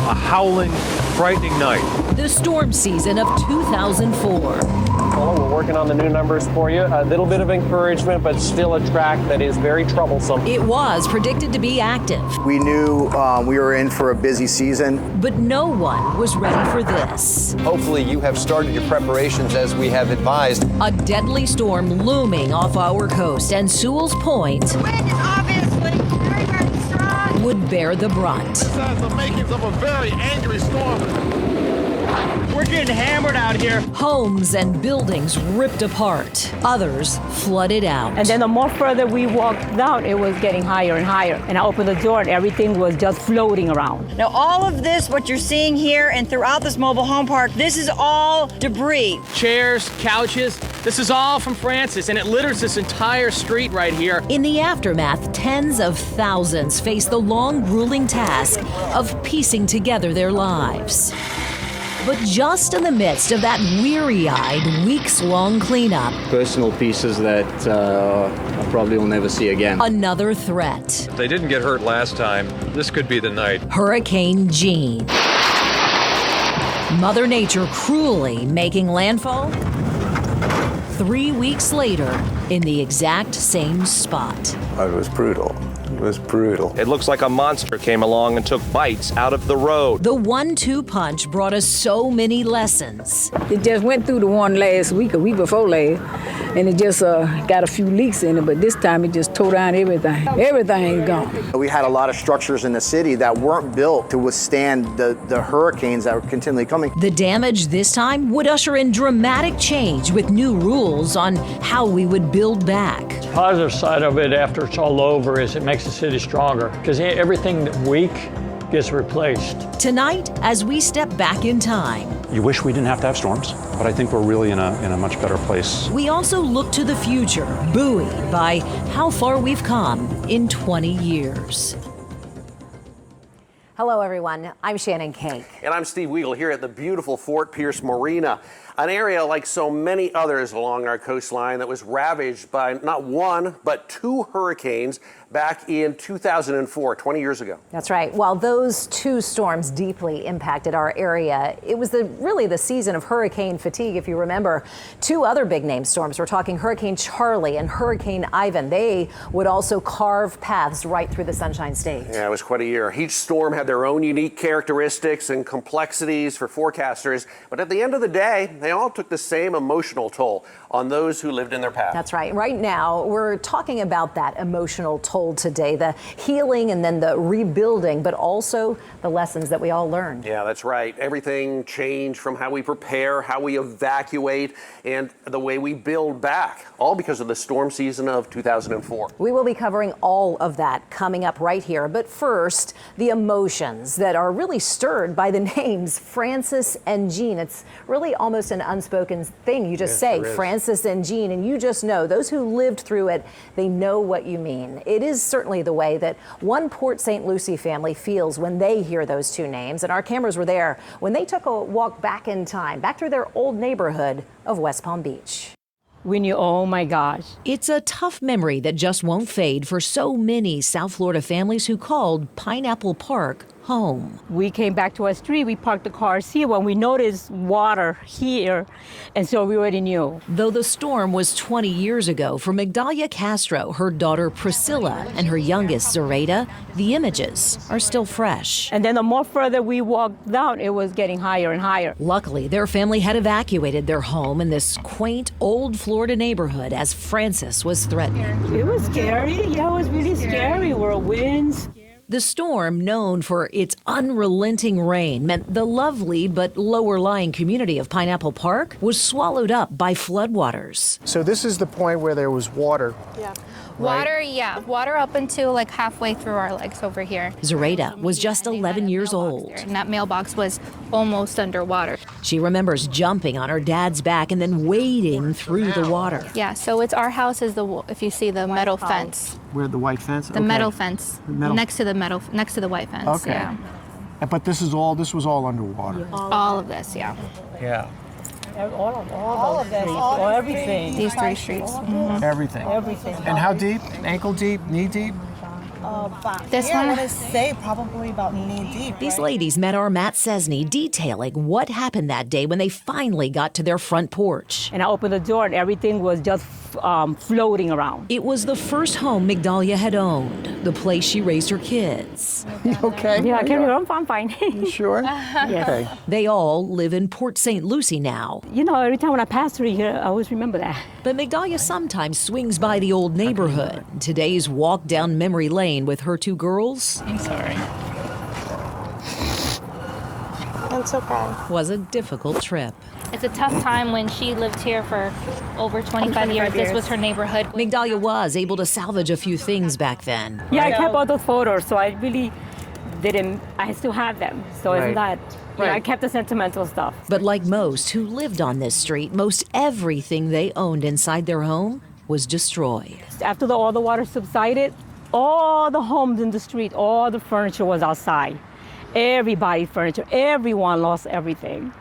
A howling, frightening night. The storm season of 2004. Well, we're working on the new numbers for you. A little bit of encouragement, but still a track that is very troublesome. It was predicted to be active. We knew we were in for a busy season. But no one was ready for this. Hopefully you have started your preparations as we have advised. A deadly storm looming off our coast, and Sewell's Point The wind is obviously very, very strong. would bear the brunt. This has the makings of a very angry storm. We're getting hammered out here. Homes and buildings ripped apart. Others flooded out. And then the more further we walked down, it was getting higher and higher. And I opened the door and everything was just floating around. Now, all of this, what you're seeing here and throughout this mobile home park, this is all debris. Chairs, couches, this is all from Frances, and it litters this entire street right here. In the aftermath, tens of thousands face the long, grueling task of piecing together their lives. But just in the midst of that weary-eyed, weeks-long cleanup, personal pieces that I probably will never see again. another threat. If they didn't get hurt last time, this could be the night. Hurricane Jeanne. Mother Nature cruelly making landfall 3 weeks later in the exact same spot. It was brutal. It was brutal. It looks like a monster came along and took bites out of the road. The 1-2 punch brought us so many lessons. It just went through the one last week, a week before last, and it just got a few leaks in it, but this time it just tore down everything. Everything is gone. We had a lot of structures in the city that weren't built to withstand the hurricanes that were continually coming. The damage this time would usher in dramatic change with new rules on how we would build back. The positive side of it after it's all over is it makes the city stronger because everything weak gets replaced. Tonight, as we step back in time, You wish we didn't have to have storms, but I think we're really in a much better place. we also look to the future, buoyed by how far we've come in 20 years. Hello, everyone. I'm Shannon Cake. And I'm Steve Weagle here at the beautiful Fort Pierce Marina, an area like so many others along our coastline that was ravaged by not one, but 2 hurricanes back in 2004, 20 years ago. That's right. While those 2 storms deeply impacted our area, it was really the season of hurricane fatigue, if you remember. 2 other big name storms. We're talking Hurricane Charlie and Hurricane Ivan. They would also carve paths right through the Sunshine State. Yeah, it was quite a year. Each storm had their own unique characteristics and complexities for forecasters, but at the end of the day, they all took the same emotional toll on those who lived in their path. That's right. Right now, we're talking about that emotional toll today, the healing and then the rebuilding, but also the lessons that we all learned. Yeah, that's right. Everything changed from how we prepare, how we evacuate, and the way we build back, all because of the storm season of 2004. We will be covering all of that coming up right here. But first, the emotions that are really stirred by the names Frances and Jeanne. It's really almost an unspoken thing. You just say Frances and Jeanne, and you just know those who lived through it, they know what you mean. It is certainly the way that one Port St. Lucie family feels when they hear those 2 names. And our cameras were there when they took a walk back in time, back through their old neighborhood of West Palm Beach. We knew, oh my gosh. It's a tough memory that just won't fade for so many South Florida families who called Pineapple Park home. We came back to our street, we parked the cars here when we noticed water here, and so we already knew. Though the storm was 20 years ago, for Migdalia Castro, her daughter Priscilla, and her youngest Zoraida, the images are still fresh. And then the more further we walked down, it was getting higher and higher. Luckily, their family had evacuated their home in this quaint old Florida neighborhood as Frances was threatened. It was scary. Yeah, it was really scary. Whirlwinds. The storm, known for its unrelenting rain, meant the lovely but lower-lying community of Pineapple Park was swallowed up by floodwaters. So this is the point where there was water. Yeah. Water, yeah. Water up until like halfway through our legs over here. Zoraida was just 11 years old. And that mailbox was almost underwater. She remembers jumping on her dad's back and then wading through the water. Yeah, so it's our house is if you see the metal fence. Where the white fence? The metal fence. Next to the white fence. Okay. Yeah. But this was all underwater. All of this, yeah. Yeah. All of this, everything. These 3 streets. Everything. Everything. And how deep? Ankle deep? Knee deep? This one? I want to say probably about knee deep. These ladies met our Matt Cesney detailing what happened that day when they finally got to their front porch. And I opened the door and everything was just floating around. It was the first home Migdalia had owned, the place she raised her kids. You okay? Yeah, I'm fine. You sure? Yes. Okay. They all live in Port St. Lucie now. You know, every time when I pass through here, I always remember that. But Migdalia sometimes swings by the old neighborhood. Today's walk down memory lane with her 2 girls I'm sorry. It's okay. was a difficult trip. It's a tough time when she lived here for over 25 years. This was her neighborhood. Migdalia was able to salvage a few things back then. Yeah, I kept all those photos, so I really didn't. I still have them, so Right. it's not. Yeah, I kept the sentimental stuff. But like most who lived on this street, most everything they owned inside their home was destroyed. After all the water subsided, all the homes in the street, all the furniture was outside. Everybody's furniture, everyone lost everything.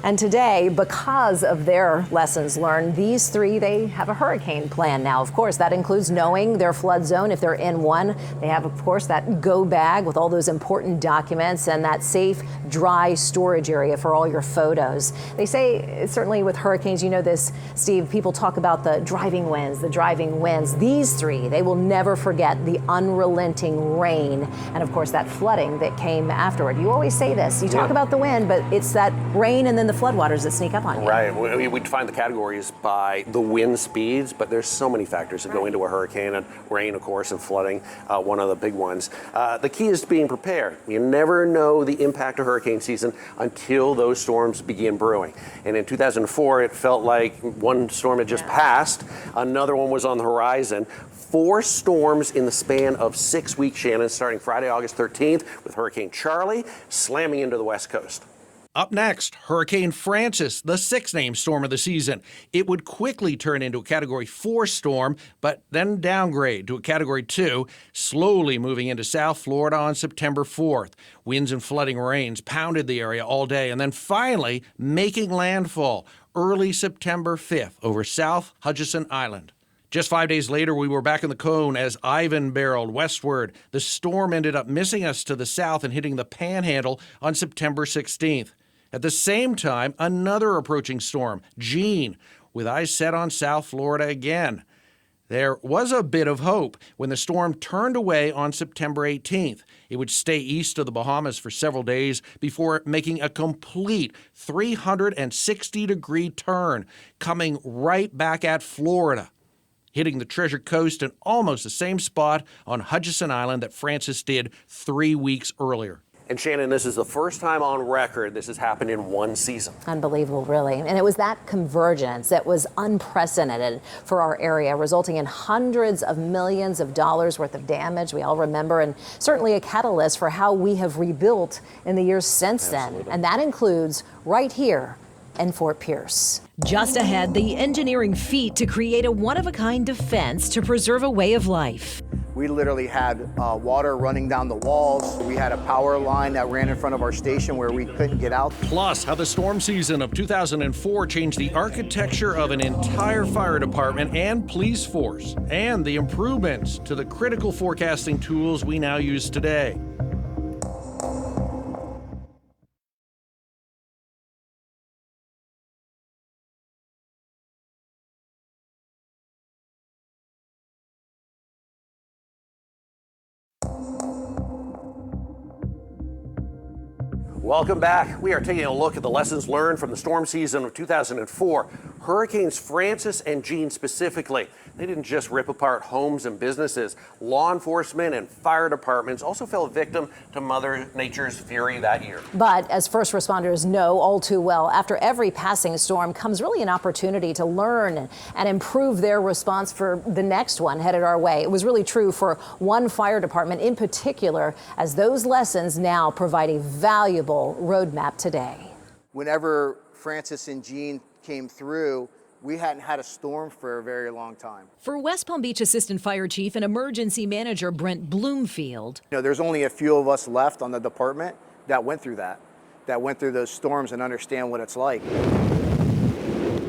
And today, because of their lessons learned, these 3, they have a hurricane plan now. Of course, that includes knowing their flood zone if they're in one. They have, of course, that go bag with all those important documents and that safe, dry storage area for all your photos. They say, certainly with hurricanes, you know this, Steve, people talk about the driving winds, the driving winds. These 3, they will never forget the unrelenting rain and, of course, that flooding that came afterward. You always say this. You talk about the wind, but it's that rain and then the floodwaters that sneak up on you. Right. We define the categories by the wind speeds, but there's so many factors that go into a hurricane, and rain, of course, and flooding, one of the big ones. The key is being prepared. You never know the impact of hurricane season until those storms begin brewing. And in 2004, it felt like one storm had just passed. Another one was on the horizon. 4 storms in the span of 6 weeks, Shannon, starting Friday, August 13th, with Hurricane Charlie slamming into the West Coast. Up next, Hurricane Frances, the 6th named storm of the season. It would quickly turn into a Category 4 storm, but then downgrade to a Category 2, slowly moving into South Florida on September 4th. Winds and flooding rains pounded the area all day, and then finally making landfall early September 5th over South Hutchinson Island. Just 5 days later, we were back in the cone as Ivan barreled westward. The storm ended up missing us to the south and hitting the Panhandle on September 16th. At the same time, another approaching storm, Jeanne, with eyes set on South Florida again. There was a bit of hope when the storm turned away on September 18th. It would stay east of the Bahamas for several days before making a complete 360-degree turn, coming right back at Florida, hitting the Treasure Coast in almost the same spot on Hutchinson Island that Frances did 3 weeks earlier. And Shannon, this is the first time on record this has happened in one season. Unbelievable, really. And it was that convergence that was unprecedented for our area, resulting in hundreds of millions of dollars worth of damage. We all remember, and certainly a catalyst for how we have rebuilt in the years since then. And that includes right here in Fort Pierce. Just ahead, the engineering feat to create a one-of-a-kind defense to preserve a way of life. We literally had water running down the walls. We had a power line that ran in front of our station where we couldn't get out. Plus, how the storm season of 2004 changed the architecture of an entire fire department and police force, and the improvements to the critical forecasting tools we now use today. Welcome back. We are taking a look at the lessons learned from the storm season of 2004. Hurricanes Frances and Jeanne specifically. They didn't just rip apart homes and businesses. Law enforcement and fire departments also fell victim to Mother Nature's fury that year. But as first responders know all too well, after every passing storm comes really an opportunity to learn and improve their response for the next one headed our way. It was really true for one fire department in particular, as those lessons now provide a valuable roadmap today. Whenever Frances and Jeanne came through, we hadn't had a storm for a very long time. For West Palm Beach Assistant Fire Chief and Emergency Manager Brent Bloomfield, There's only a few of us left on the department that went through those storms and understand what it's like.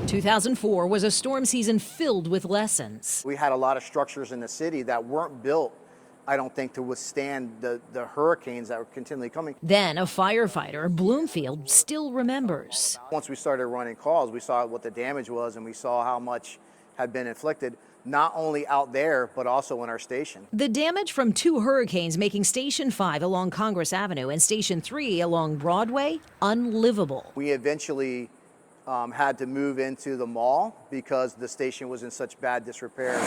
2004 was a storm season filled with lessons. We had a lot of structures in the city that weren't built, I don't think, to withstand the hurricanes that were continually coming. Then a firefighter, Bloomfield, still remembers. Once we started running calls, we saw what the damage was and we saw how much had been inflicted, not only out there, but also in our station. The damage from 2 hurricanes making Station 5 along Congress Avenue and Station 3 along Broadway unlivable. We eventually had to move into the mall because the station was in such bad disrepair.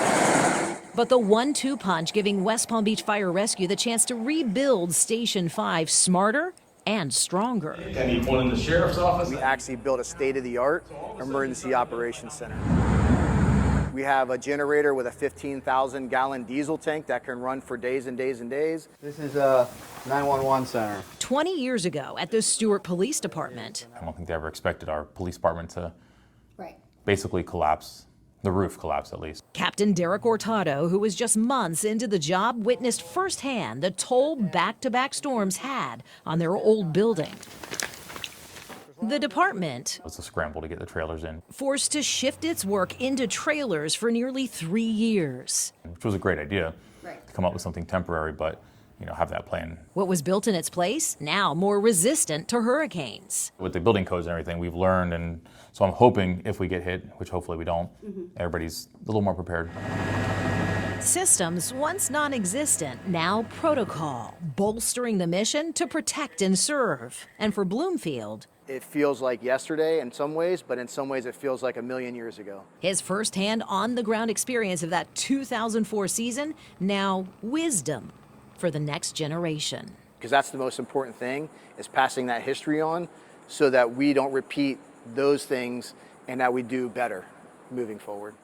But the 1-2 punch giving West Palm Beach Fire Rescue the chance to rebuild Station 5 smarter and stronger. I need one in the sheriff's office. We actually built a state-of-the-art emergency operations center. We have a generator with a 15,000-gallon diesel tank that can run for days and days and days. This is a 911 center. 20 years ago at the Stewart Police Department. I don't think they ever expected our police department to basically collapse. The roof collapsed, at least. Captain Derek Ortado, who was just months into the job, witnessed firsthand the toll back-to-back storms had on their old building. The department It was a scramble to get the trailers in, forced to shift its work into trailers for nearly 3 years. which was a great idea to come up with something temporary, but have that plan. What was built in its place, now more resistant to hurricanes. With the building codes and everything, we've learned, and so I'm hoping if we get hit, which hopefully we don't, everybody's a little more prepared. Systems once non-existent, now protocol, bolstering the mission to protect and serve. And for Bloomfield, it feels like yesterday in some ways, but in some ways it feels like a million years ago. His firsthand on-the-ground experience of that 2004 season, now wisdom for the next generation. Because that's the most important thing, is passing that history on so that we don't repeat those things and that we do better moving forward.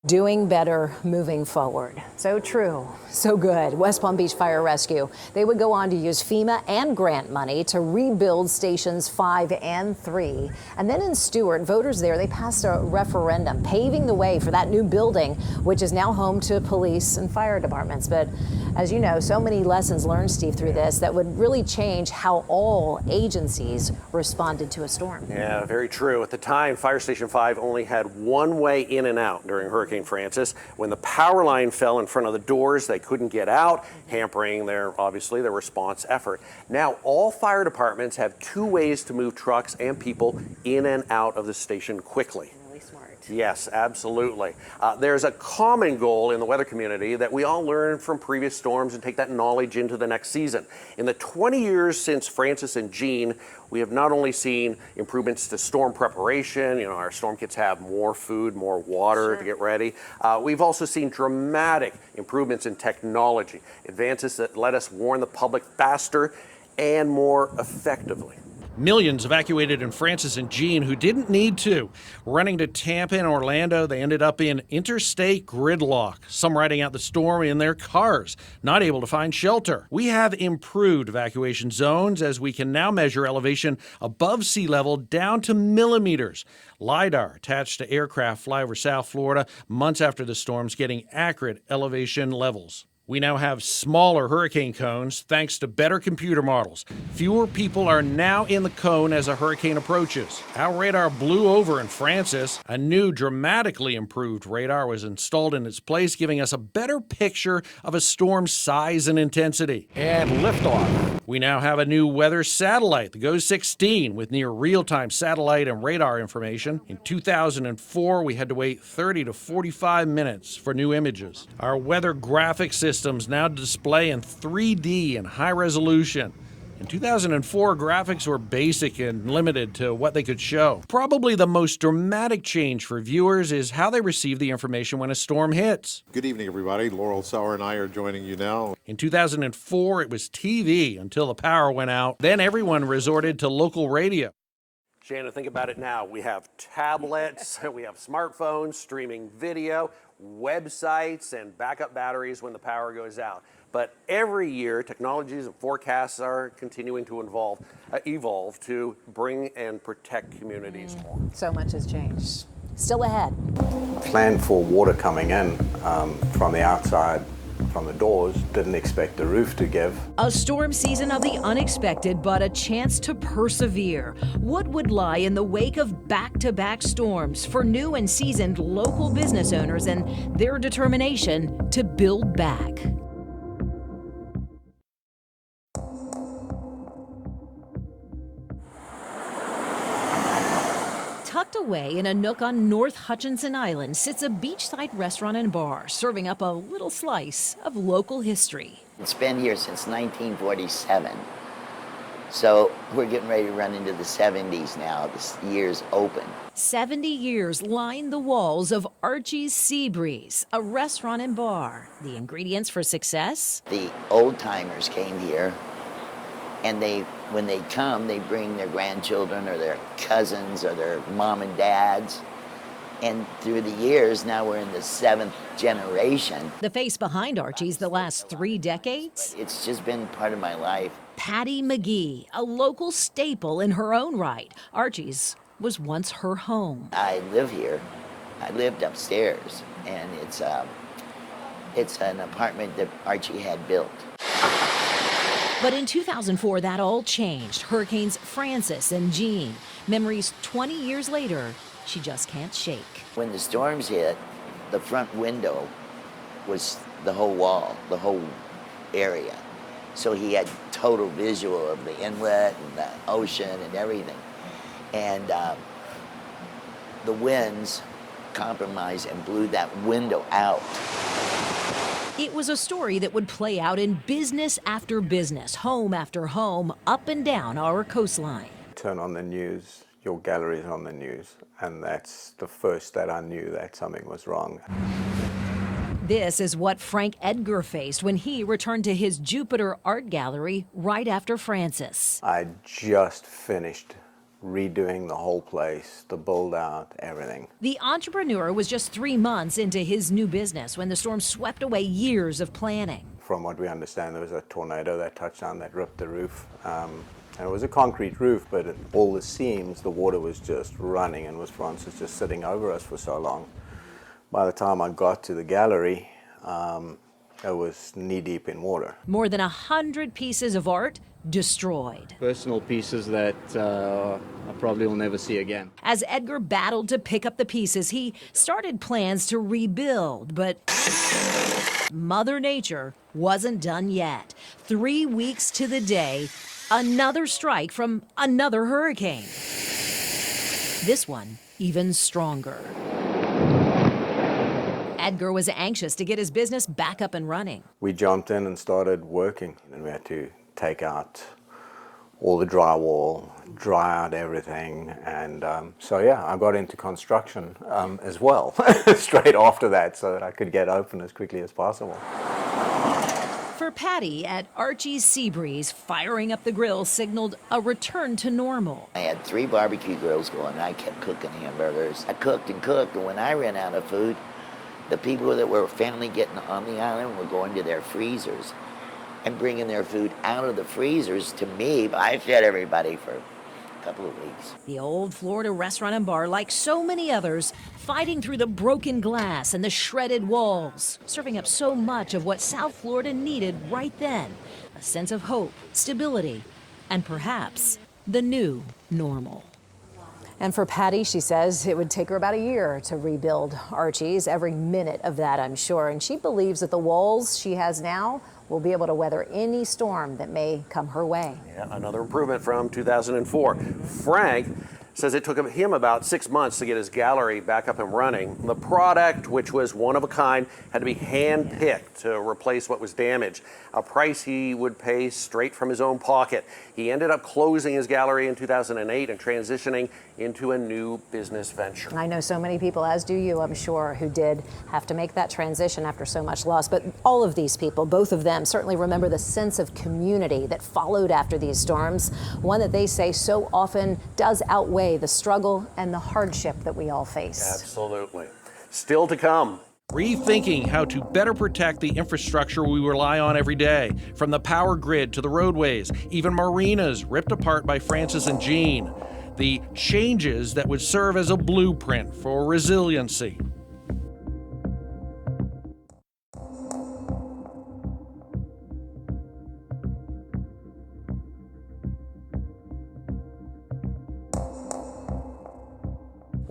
Doing better moving forward. So true, so good. West Palm Beach Fire Rescue. They would go on to use FEMA and grant money to rebuild stations 5 and 3. And then in Stewart, voters there, they passed a referendum paving the way for that new building, which is now home to police and fire departments. But as you know, so many lessons learned, Steve, through this that would really change how all agencies responded to a storm. Yeah, very true. At the time, Fire Station 5 only had one way in and out during Hurricane Frances. When the power line fell in front of the doors, they couldn't get out, hampering their response effort. Now, all fire departments have 2 ways to move trucks and people in and out of the station quickly. Really smart. Yes, absolutely. There's a common goal in the weather community that we all learn from previous storms and take that knowledge into the next season. In the 20 years since Frances and Jeanne, we have not only seen improvements to storm preparation, our storm kits have more food, more water to get ready. We've also seen dramatic improvements in technology, advances that let us warn the public faster and more effectively. Millions evacuated in Frances and Jeanne who didn't need to. Running to Tampa and Orlando, they ended up in interstate gridlock, some riding out the storm in their cars, not able to find shelter. We have improved evacuation zones as we can now measure elevation above sea level down to millimeters. LiDAR attached to aircraft fly over South Florida months after the storms, getting accurate elevation levels. We now have smaller hurricane cones thanks to better computer models. Fewer people are now in the cone as a hurricane approaches. Our radar blew over in Frances. A new, dramatically improved radar was installed in its place, giving us a better picture of a storm's size and intensity. And liftoff. We now have a new weather satellite, the GO-16, with near real-time satellite and radar information. In 2004, we had to wait 30 to 45 minutes for new images. Our weather graphic systems now display in 3D and high resolution. In 2004, graphics were basic and limited to what they could show. Probably the most dramatic change for viewers is how they receive the information when a storm hits. Good evening, everybody. Laurel Sauer and I are joining you now. In 2004, it was TV until the power went out. Then everyone resorted to local radio. Shannon, think about it now. We have tablets, we have smartphones, streaming video, websites, and backup batteries when the power goes out. But every year, technologies and forecasts are continuing to evolve to bring and protect communities more. So much has changed. Still ahead. Plan for water coming in from the outside from the doors, didn't expect the roof to give. A storm season of the unexpected, but a chance to persevere. What would lie in the wake of back-to-back storms for new and seasoned local business owners and their determination to build back? Tucked away in a nook on North Hutchinson Island sits a beachside restaurant and bar serving up a little slice of local history. It's been here since 1947. So we're getting ready to run into the 70s now. This year's open. 70 years line the walls of Archie's Sea Breeze, a restaurant and bar. The ingredients for success? The old timers came here, and when they come, they bring their grandchildren or their cousins or their mom and dads. And through the years, now we're in the 7th generation. The face behind Archie's the last 3 decades? It's just been part of my life. Patty McGee, a local staple in her own right. Archie's was once her home. I live here. I lived upstairs, and it's an apartment that Archie had built. But in 2004, that all changed. Hurricanes Frances and Jeanne. Memories 20 years later, she just can't shake. When the storms hit, the front window was the whole wall, the whole area. So he had total visual of the inlet and the ocean and everything. And the winds compromised and blew that window out. It was a story that would play out in business after business, home after home, up and down our coastline. Turn on the news, your gallery's on the news, and that's the first that I knew that something was wrong. This is what Frank Edgar faced when he returned to his Jupiter art gallery right after Frances. I just finished redoing the whole place, the build out, everything. The entrepreneur was just 3 months into his new business when the storm swept away years of planning. From what we understand, there was a tornado that touched down that ripped the roof. And it was a concrete roof, but all the seams, the water was just running, and was Francis just sitting over us for so long. By the time I got to the gallery, it was knee-deep in water. More than 100 pieces of art destroyed. Personal pieces that I probably will never see again. As Edgar battled to pick up the pieces, he started plans to rebuild, but Mother Nature wasn't done yet. 3 weeks to the day, another strike from another hurricane. This one even stronger. Edgar was anxious to get his business back up and running. We jumped in and started working, and we had to take out all the drywall, dry out everything, and so yeah, I got into construction as well straight after that, so that I could get open as quickly as possible. For Patty at Archie's Sea Breeze, firing up the grill signaled a return to normal. I had 3 barbecue grills going, and I kept cooking hamburgers. I cooked and cooked, and when I ran out of food, the people that were finally getting on the island were going to their freezers and bringing their food out of the freezers to me. I fed everybody for a couple of weeks. The old Florida restaurant and bar, like so many others, fighting through the broken glass and the shredded walls, serving up so much of what South Florida needed right then, a sense of hope, stability, and perhaps the new normal. And for Patty, she says it would take her about a year to rebuild Archie's, every minute of that, I'm sure. And she believes that the walls she has now will be able to weather any storm that may come her way. Yeah, another improvement from 2004. Frank says it took him about 6 months to get his gallery back up and running. The product, which was one of a kind, had to be hand-picked to replace what was damaged, a price he would pay straight from his own pocket. He ended up closing his gallery in 2008 and transitioning into a new business venture. I know so many people, as do you, I'm sure, who did have to make that transition after so much loss. But all of these people, both of them, certainly remember the sense of community that followed after these storms, one that they say so often does outweigh the struggle and the hardship that we all face. Absolutely. Still to come. Rethinking how to better protect the infrastructure we rely on every day, from the power grid to the roadways, even marinas ripped apart by Frances and Jeanne. The changes that would serve as a blueprint for resiliency.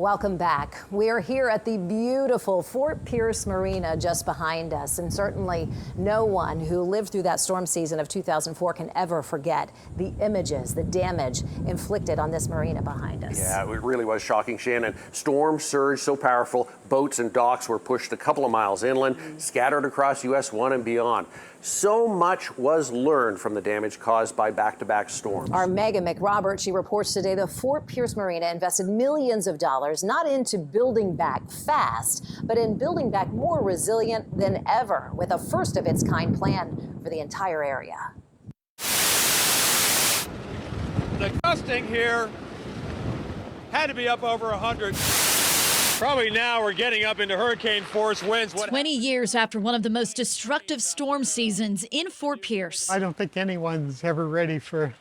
Welcome back. We're here at the beautiful Fort Pierce Marina just behind us, and certainly no one who lived through that storm season of 2004 can ever forget the images, the damage inflicted on this marina behind us. Yeah, it really was shocking, Shannon. Storm surge so powerful, boats and docks were pushed a couple of miles inland, scattered across US 1 and beyond. So much was learned from the damage caused by back-to-back storms. Our Megan McRoberts, she reports today the Fort Pierce Marina invested millions of dollars not into building back fast, but in building back more resilient than ever, with a first-of-its-kind plan for the entire area. The gusting here had to be up over 100. Probably now we're getting up into hurricane force winds. 20 years after one of the most destructive storm seasons in Fort Pierce. I don't think anyone's ever ready for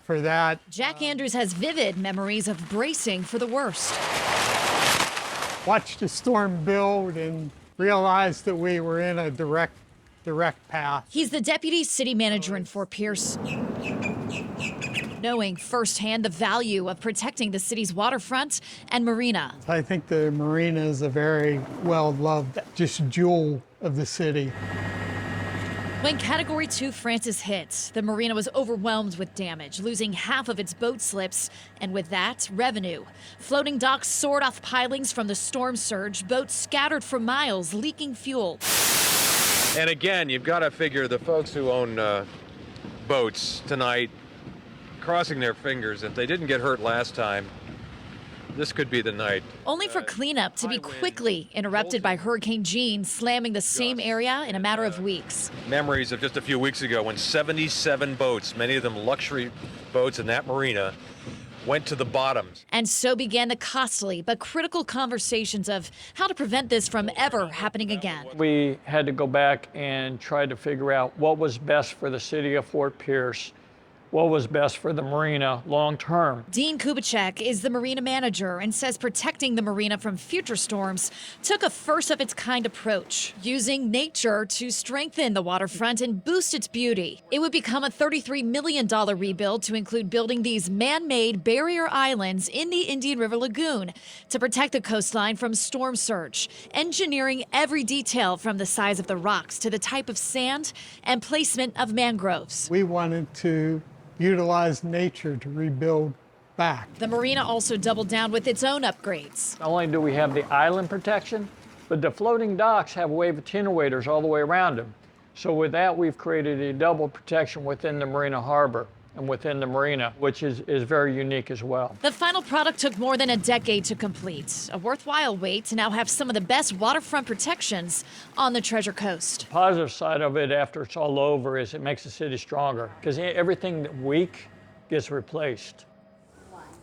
that. Jack Andrews has vivid memories of bracing for the worst. Watched the storm build and realized that we were in a direct path. He's the deputy city manager in Fort Pierce, knowing firsthand the value of protecting the city's waterfront and marina. I think the marina is a very well-loved just jewel of the city. When Category 2 Frances hit, the marina was overwhelmed with damage, losing half of its boat slips, and with that, revenue. Floating docks soared off pilings from the storm surge, boats scattered for miles, leaking fuel. And again, you've got to figure the folks who own boats tonight, crossing their fingers, if they didn't get hurt last time, this could be the night. Only for cleanup to be quickly interrupted by Hurricane Jeanne, slamming the same area in a matter of weeks. Memories of just a few weeks ago when 77 boats, many of them luxury boats in that marina, went to the bottoms. And so began the costly but critical conversations of how to prevent this from ever happening again. We had to go back and try to figure out what was best for the city of Fort Pierce, what was best for the marina long term. Dean Kubicek is the marina manager and says protecting the marina from future storms took a first-of-its-kind approach, using nature to strengthen the waterfront and boost its beauty. It would become a $33 million rebuild to include building these man-made barrier islands in the Indian River Lagoon to protect the coastline from storm surge, engineering every detail from the size of the rocks to the type of sand and placement of mangroves. We wanted to utilize nature to rebuild back. The marina also doubled down with its own upgrades. Not only do we have the island protection, but the floating docks have wave attenuators all the way around them. So with that, we've created a double protection within the marina harbor and within the marina, which is very unique as well. The final product took more than a decade to complete. A worthwhile wait to now have some of the best waterfront protections on the Treasure Coast. The positive side of it after it's all over is it makes the city stronger because everything weak gets replaced.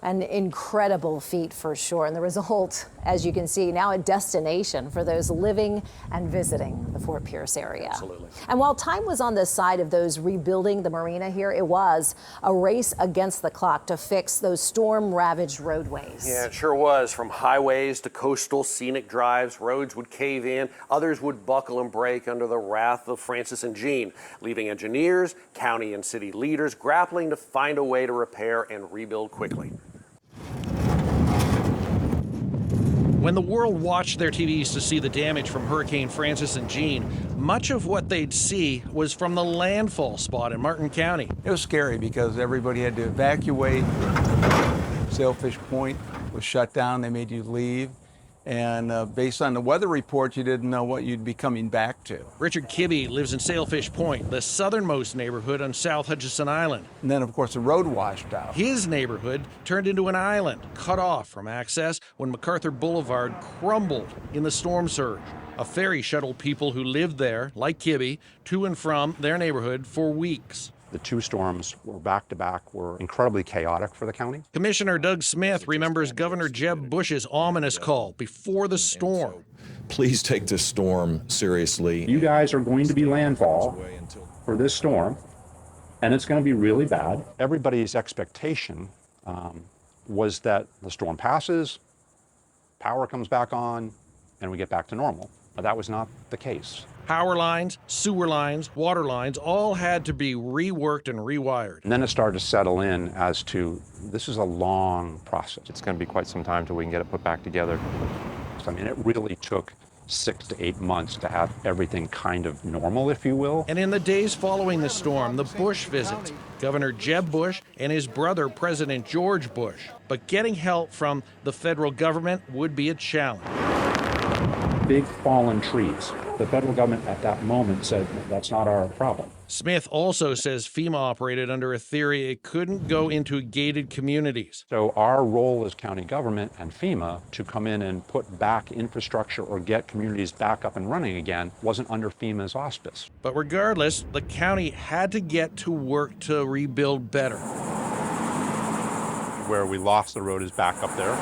An incredible feat for sure. And the result, as you can see, now a destination for those living and visiting the Fort Pierce area. Absolutely. And while time was on the side of those rebuilding the marina here, it was a race against the clock to fix those storm-ravaged roadways. Yeah, it sure was. From highways to coastal scenic drives, roads would cave in, others would buckle and break under the wrath of Frances and Jeanne, leaving engineers, county and city leaders grappling to find a way to repair and rebuild quickly. When the world watched their TVs to see the damage from Hurricane Frances and Jeanne, much of what they'd see was from the landfall spot in Martin County. It was scary because everybody had to evacuate. Sailfish Point was shut down. They made you leave. And based on the weather report, you didn't know what you'd be coming back to. Richard Kibbe lives in Sailfish Point, the southernmost neighborhood on South Hutchinson Island. And then, of course, the road washed out. His neighborhood turned into an island, cut off from access when MacArthur Boulevard crumbled in the storm surge. A ferry shuttled people who lived there, like Kibbe, to and from their neighborhood for weeks. The two storms were back-to-back, were incredibly chaotic for the county. Commissioner Doug Smith remembers Governor Jeb Bush's ominous call before the storm. Please take this storm seriously. You guys are going to be landfall for this storm, and it's going to be really bad. Everybody's expectation was that the storm passes, power comes back on, and we get back to normal. That was not the case. Power lines, sewer lines, water lines all had to be reworked and rewired. And then it started to settle in as to this is a long process. It's going to be quite some time till we can get it put back together. So, I mean, it really took 6 to 8 months to have everything kind of normal, if you will. And in the days following the storm, the Bush visits, Governor Jeb Bush and his brother, President George Bush. But getting help from the federal government would be a challenge. Big fallen trees. The federal government at that moment said, that's not our problem. Smith also says FEMA operated under a theory it couldn't go into gated communities. So our role as county government and FEMA to come in and put back infrastructure or get communities back up and running again wasn't under FEMA's auspice. But regardless, the county had to get to work to rebuild better. Where we lost the road is back up there.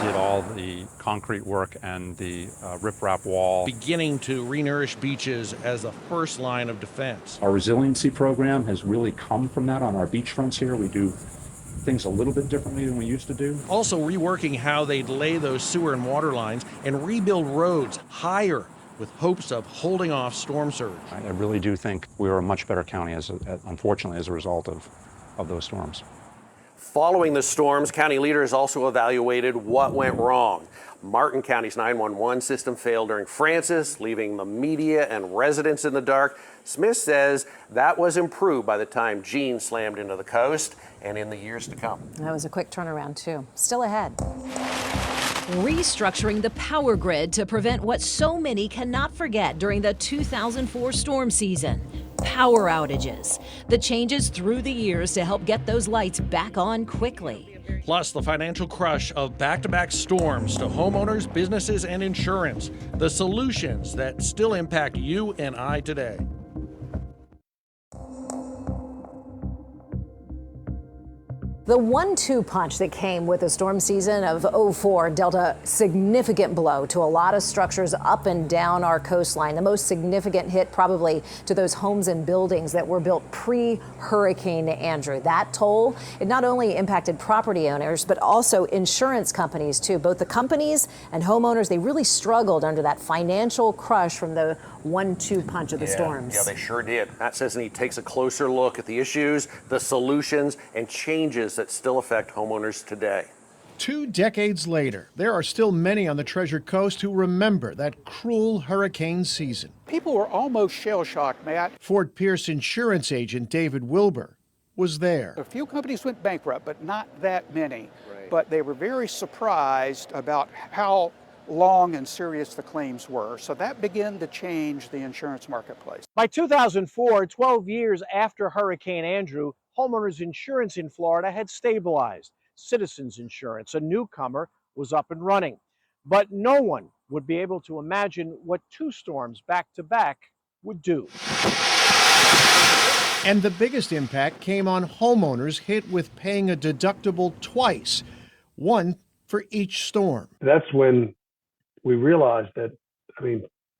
Did all the concrete work and the riprap wall. Beginning to renourish beaches as the first line of defense. Our resiliency program has really come from that on our beachfronts here. We do things a little bit differently than we used to do. Also reworking how they'd lay those sewer and water lines and rebuild roads higher with hopes of holding off storm surge. I really do think we were a much better county, unfortunately, as a result of those storms. Following the storms, county leaders also evaluated what went wrong. Martin County's 911 system failed during Frances, leaving the media and residents in the dark. Smith says that was improved by the time Jeanne slammed into the coast and in the years to come. That was a quick turnaround, too. Still ahead. Restructuring the power grid to prevent what so many cannot forget during the 2004 storm season. Power outages. The changes through the years to help get those lights back on quickly. Plus, the financial crush of back-to-back storms to homeowners, businesses, and insurance. The solutions that still impact you and I today. The 1-2 punch that came with the storm season of '04 dealt a significant blow to a lot of structures up and down our coastline. The most significant hit probably to those homes and buildings that were built pre-Hurricane Andrew. That toll, it not only impacted property owners, but also insurance companies too. Both the companies and homeowners, they really struggled under that financial crush from the 1-2 punch of the storms. Yeah, they sure did. Matt says he takes a closer look at the issues, the solutions, and changes that still affect homeowners today. 2 decades later, there are still many on the Treasure Coast who remember that cruel hurricane season. People were almost shell-shocked, Matt. Fort Pierce insurance agent David Wilbur was there. A few companies went bankrupt, but not that many. Right. But they were very surprised about how long and serious the claims were. So that began to change the insurance marketplace. By 2004, 12 years after Hurricane Andrew, homeowners insurance in Florida had stabilized. Citizens Insurance, a newcomer, was up and running. But no one would be able to imagine what 2 storms back-to-back would do. And the biggest impact came on homeowners hit with paying a deductible twice, one for each storm. That's when we realized that,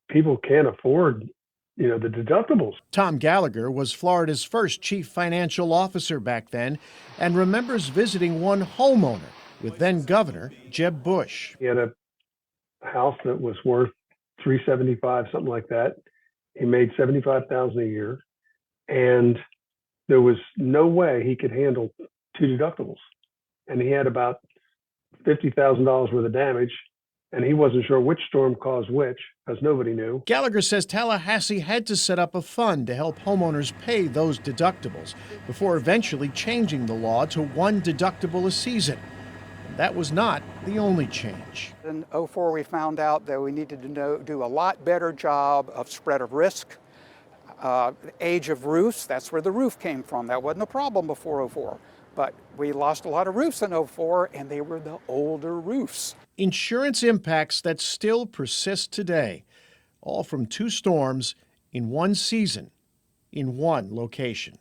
people can't afford, the deductibles. Tom Gallagher was Florida's first chief financial officer back then and remembers visiting one homeowner with then Governor Jeb Bush. He had a house that was worth $375,000, something like that. He made $75,000 a year, and there was no way he could handle 2 deductibles. And he had about $50,000 worth of damage, and he wasn't sure which storm caused which, because nobody knew. Gallagher says Tallahassee had to set up a fund to help homeowners pay those deductibles before eventually changing the law to 1 deductible a season. And that was not the only change. In '04, we found out that we needed to do a lot better job of spread of risk. Age of roofs, that's where the roof came from. That wasn't a problem before '04. But we lost a lot of roofs in '04, and they were the older roofs. Insurance impacts that still persist today, all from 2 storms in 1 season, in 1 location.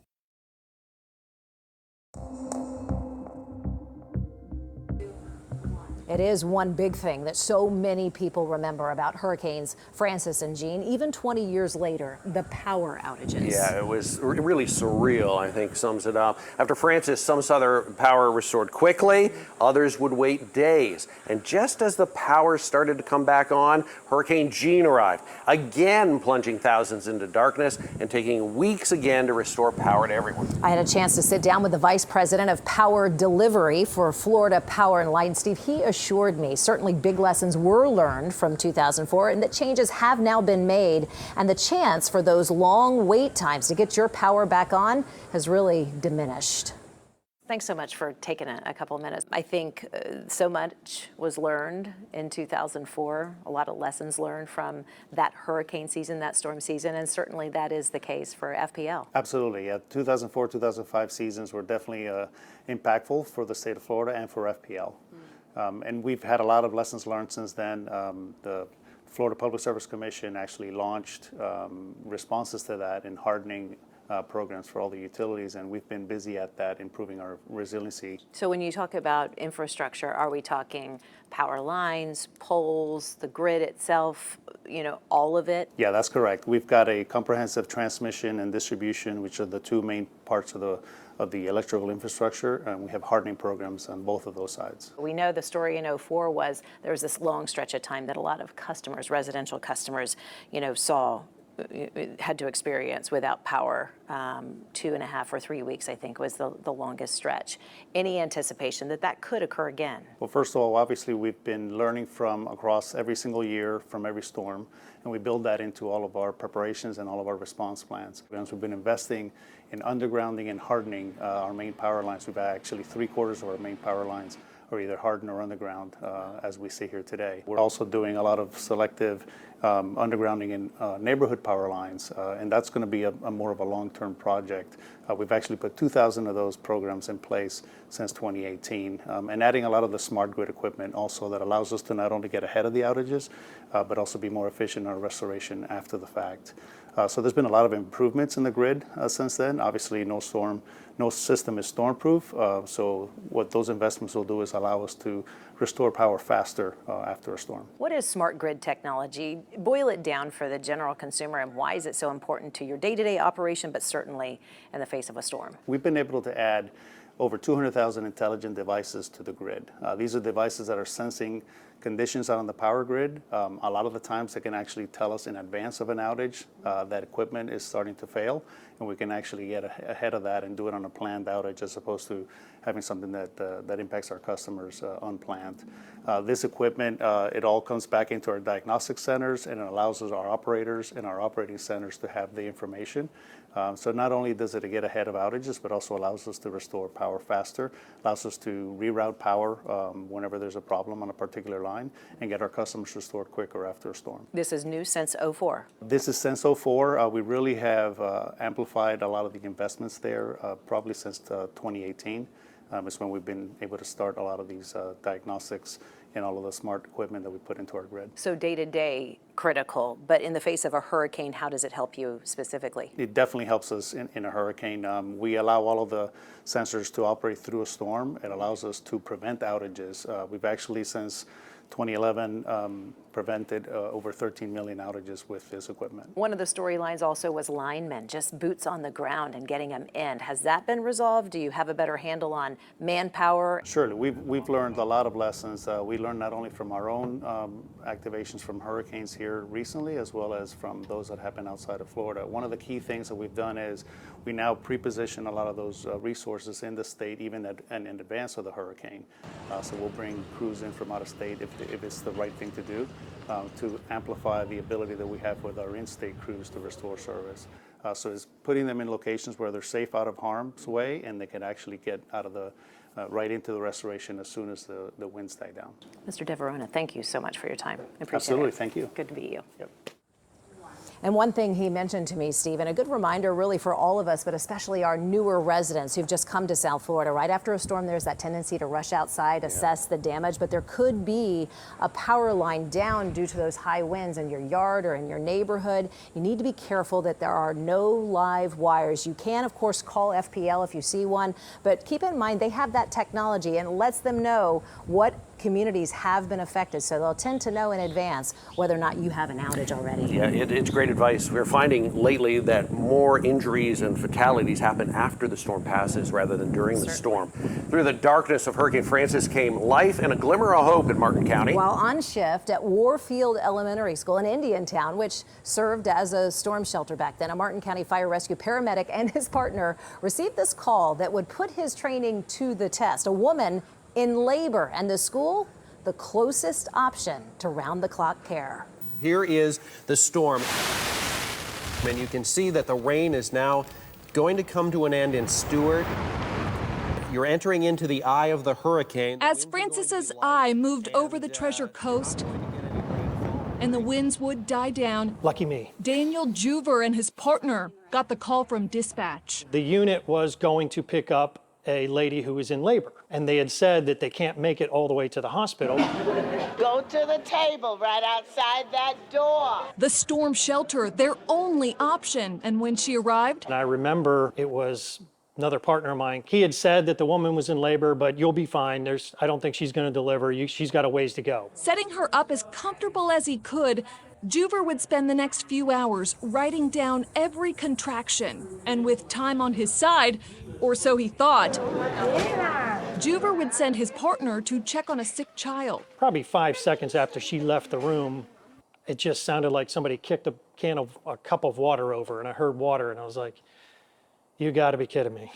It is one big thing that so many people remember about hurricanes Frances and Jeanne, even 20 years later, the power outages. Yeah, it was really surreal, I think sums it up. After Frances, some saw their power restored quickly, others would wait days. And just as the power started to come back on, Hurricane Jeanne arrived, again plunging thousands into darkness and taking weeks again to restore power to everyone. I had a chance to sit down with the Vice President of Power Delivery for Florida Power and Light, Steve. He assured me certainly big lessons were learned from 2004 and that changes have now been made, and the chance for those long wait times to get your power back on has really diminished. Thanks so much for taking a couple of minutes. I think so much was learned in 2004, a lot of lessons learned from that hurricane season, that storm season, and certainly that is the case for FPL. Absolutely. 2004, 2005 seasons were definitely impactful for the state of Florida and for FPL. And we've had a lot of lessons learned since then. The Florida Public Service Commission actually launched responses to that in hardening programs for all the utilities, and we've been busy at that, improving our resiliency. So when you talk about infrastructure, are we talking power lines, poles, the grid itself, all of it? Yeah, that's correct. We've got a comprehensive transmission and distribution, which are the two main parts of the electrical infrastructure, and we have hardening programs on both of those sides. We know the story in 04 was there was this long stretch of time that a lot of customers, residential customers, had to experience without power. 2.5 or 3 weeks, I think, was the longest stretch. Any anticipation that that could occur again? Well, first of all, obviously, we've been learning from across every single year from every storm, and we build that into all of our preparations and all of our response plans. We've been investing in undergrounding and hardening our main power lines. We've actually 3/4 of our main power lines are either hardened or underground as we sit here today. We're also doing a lot of selective undergrounding in neighborhood power lines, and that's going to be a more of a long-term project. We've actually put 2,000 of those programs in place since 2018, and adding a lot of the smart grid equipment also that allows us to not only get ahead of the outages, but also be more efficient in our restoration after the fact. So there's been a lot of improvements in the grid since then. Obviously, no system is storm-proof, so what those investments will do is allow us to restore power faster after a storm. What is smart grid technology? Boil it down for the general consumer, and why is it so important to your day-to-day operation, but certainly in the face of a storm? We've been able to add over 200,000 intelligent devices to the grid. These are devices that are sensing conditions out on the power grid. A lot of the times they can actually tell us in advance of an outage that equipment is starting to fail, and we can actually get ahead of that and do it on a planned outage as opposed to having something that impacts our customers unplanned. This equipment, it all comes back into our diagnostic centers, and it allows us, our operators and our operating centers, to have the information. So not only does it get ahead of outages, but also allows us to restore power faster, allows us to reroute power whenever there's a problem on a particular line, and get our customers restored quicker after a storm. This is new since 04. This is since 04. We really have amplified a lot of the investments there, probably since 2018. Is when we've been able to start a lot of these diagnostics and all of the smart equipment that we put into our grid. So day-to-day critical, but in the face of a hurricane, how does it help you specifically? It definitely helps us in a hurricane. We allow all of the sensors to operate through a storm. It allows us to prevent outages. We've actually, since 2011, prevented over 13 million outages with this equipment. One of the storylines also was linemen, just boots on the ground and getting them in. Has that been resolved? Do you have a better handle on manpower? Surely. We've learned a lot of lessons. We learned not only from our own activations from hurricanes here recently, as well as from those that happen outside of Florida. One of the key things that we've done is we now pre-position a lot of those resources in the state, even in advance of the hurricane. So we'll bring crews in from out of state if it's the right thing to do, to amplify the ability that we have with our in-state crews to restore service. So it's putting them in locations where they're safe out of harm's way, and they can actually get out of the right into the restoration as soon as the winds die down. Mr. De Verona, thank you so much for your time. I appreciate Absolutely, it. thank you. Good to meet you. Yep. And one thing he mentioned to me, Steve, and a good reminder really for all of us, but especially our newer residents who've just come to South Florida. Right after a storm, there's that tendency to rush outside, assess the damage, but there could be a power line down due to those high winds in your yard or in your neighborhood. You need to be careful that there are no live wires. You can, of course, call FPL if you see one, but keep in mind they have that technology and it lets them know what communities have been affected, so they'll tend to know in advance whether or not you have an outage already. Yeah, it's great advice. We're finding lately that more injuries and fatalities happen after the storm passes rather than during the storm. Through the darkness of Hurricane Frances came life and a glimmer of hope in Martin County. While on shift at Warfield Elementary School in Indiantown, which served as a storm shelter back then, a Martin County Fire Rescue paramedic and his partner received this call that would put his training to the test. A woman in labor, and the school, the closest option to round-the-clock care. Here is the storm, and you can see that the rain is now going to come to an end in Stewart. You're entering into the eye of the hurricane. As Frances's eye moved over the Treasure Coast and the winds would die down, Lucky me. Daniel Juver and his partner got the call from dispatch. The unit was going to pick up a lady who was in labor, and they had said that they can't make it all the way to the hospital. Go to the table right outside that door. The storm shelter, their only option. And when she arrived, And I remember it was another partner of mine. He had said that the woman was in labor, but you'll be fine. I don't think she's going to deliver. She's got a ways to go. setting her up as comfortable as he could, Juver would spend the next few hours writing down every contraction. And with time on his side, or so he thought, Juver would send his partner to check on a sick child. Probably 5 seconds after she left the room, it just sounded like somebody kicked a cup of water over, and I heard water, and I was like, you got to be kidding me.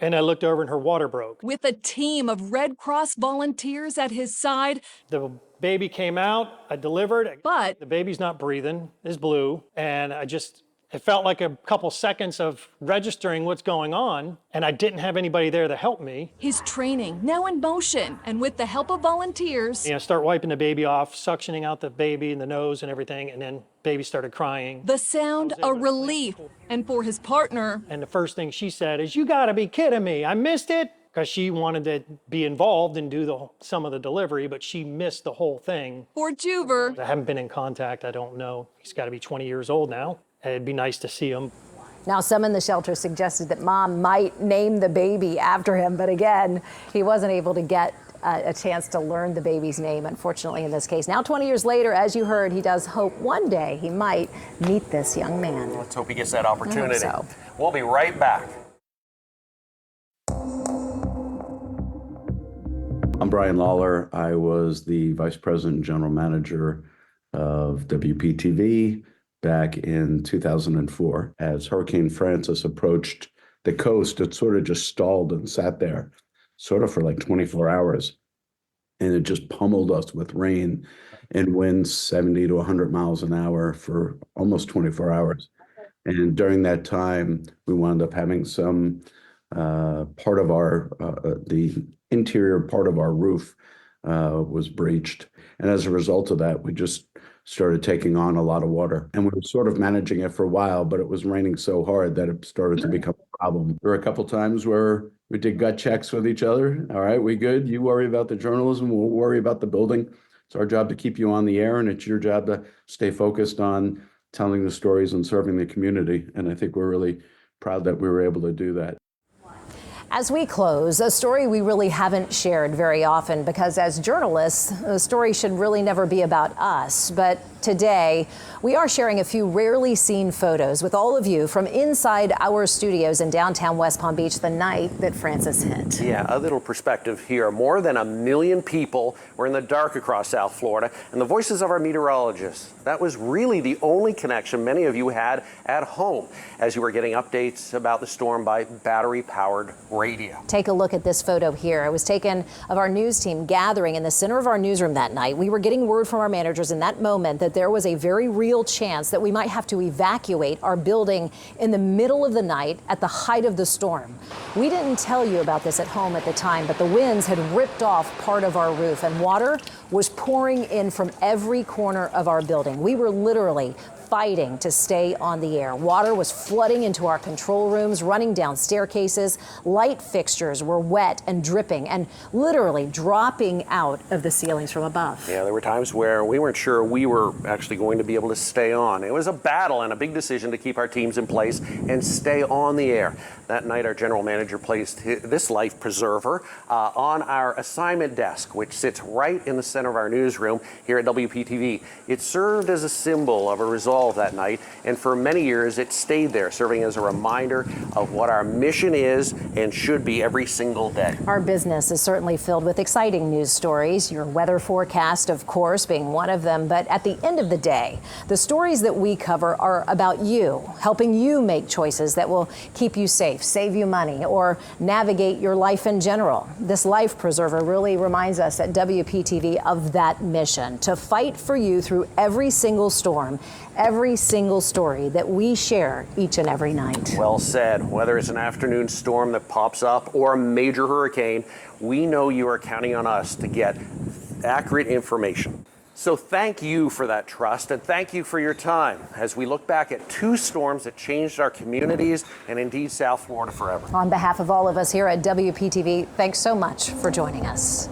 And I looked over and her water broke. With a team of Red Cross volunteers at his side. The baby came out, I delivered. But the baby's not breathing, is blue. And it felt like a couple seconds of registering what's going on. And I didn't have anybody there to help me. His training now in motion. And with the help of volunteers. Start wiping the baby off, suctioning out the baby and the nose and everything. And then baby started crying. The sound a relief. And for his partner. And the first thing she said is, you gotta be kidding me. I missed it. Because she wanted to be involved and do some of the delivery, but she missed the whole thing. For Juver. I haven't been in contact. I don't know. He's got to be 20 years old now. It'd be nice to see him. Now, some in the shelter suggested that mom might name the baby after him, but again, he wasn't able to get a chance to learn the baby's name, unfortunately, in this case. Now, 20 years later, as you heard, he does hope one day he might meet this young man. Let's hope he gets that opportunity. I hope so. We'll be right back. I'm Brian Lawler. I was the Vice President and General Manager of WPTV back in 2004. As Hurricane Frances approached the coast, it sort of just stalled and sat there, sort of for like 24 hours. And it just pummeled us with rain and winds 70 to 100 miles an hour for almost 24 hours. And during that time, we wound up having some part of the interior part of our roof was breached. And as a result of that, we just started taking on a lot of water. And we were sort of managing it for a while, but it was raining so hard that it started to become a problem. There were a couple times where we did gut checks with each other. All right, we good? You worry about the journalism, we'll worry about the building. It's our job to keep you on the air, and it's your job to stay focused on telling the stories and serving the community. And I think we're really proud that we were able to do that. As we close, a story we really haven't shared very often because as journalists, the story should really never be about us. But today, we are sharing a few rarely seen photos with all of you from inside our studios in downtown West Palm Beach the night that Frances hit. Yeah, a little perspective here. More than 1 million people were in the dark across South Florida, and the voices of our meteorologists. That was really the only connection many of you had at home as you were getting updates about the storm by battery-powered radio. Take a look at this photo here. It was taken of our news team gathering in the center of our newsroom that night. We were getting word from our managers in that moment that there was a very real chance that we might have to evacuate our building in the middle of the night at the height of the storm. We didn't tell you about this at home at the time, but the winds had ripped off part of our roof and water was pouring in from every corner of our building. We were literally fighting to stay on the air. Water was flooding into our control rooms, running down staircases. Light fixtures were wet and dripping and literally dropping out of the ceilings from above. Yeah, there were times where we weren't sure we were actually going to be able to stay on. It was a battle and a big decision to keep our teams in place and stay on the air. That night, our general manager placed this life preserver on our assignment desk, which sits right in the center of our newsroom here at WPTV. It served as a symbol of a resolve that night, and for many years it stayed there, serving as a reminder of what our mission is and should be every single day. Our business is certainly filled with exciting news stories, your weather forecast, of course, being one of them. But at the end of the day, the stories that we cover are about you, helping you make choices that will keep you safe, save you money, or navigate your life in general. This life preserver really reminds us at WPTV of that mission, to fight for you through every single storm, every single story that we share each and every night. Well said. Whether it's an afternoon storm that pops up or a major hurricane, we know you are counting on us to get accurate information. So thank you for that trust, and thank you for your time as we look back at two storms that changed our communities and indeed South Florida forever. On behalf of all of us here at WPTV, thanks so much for joining us.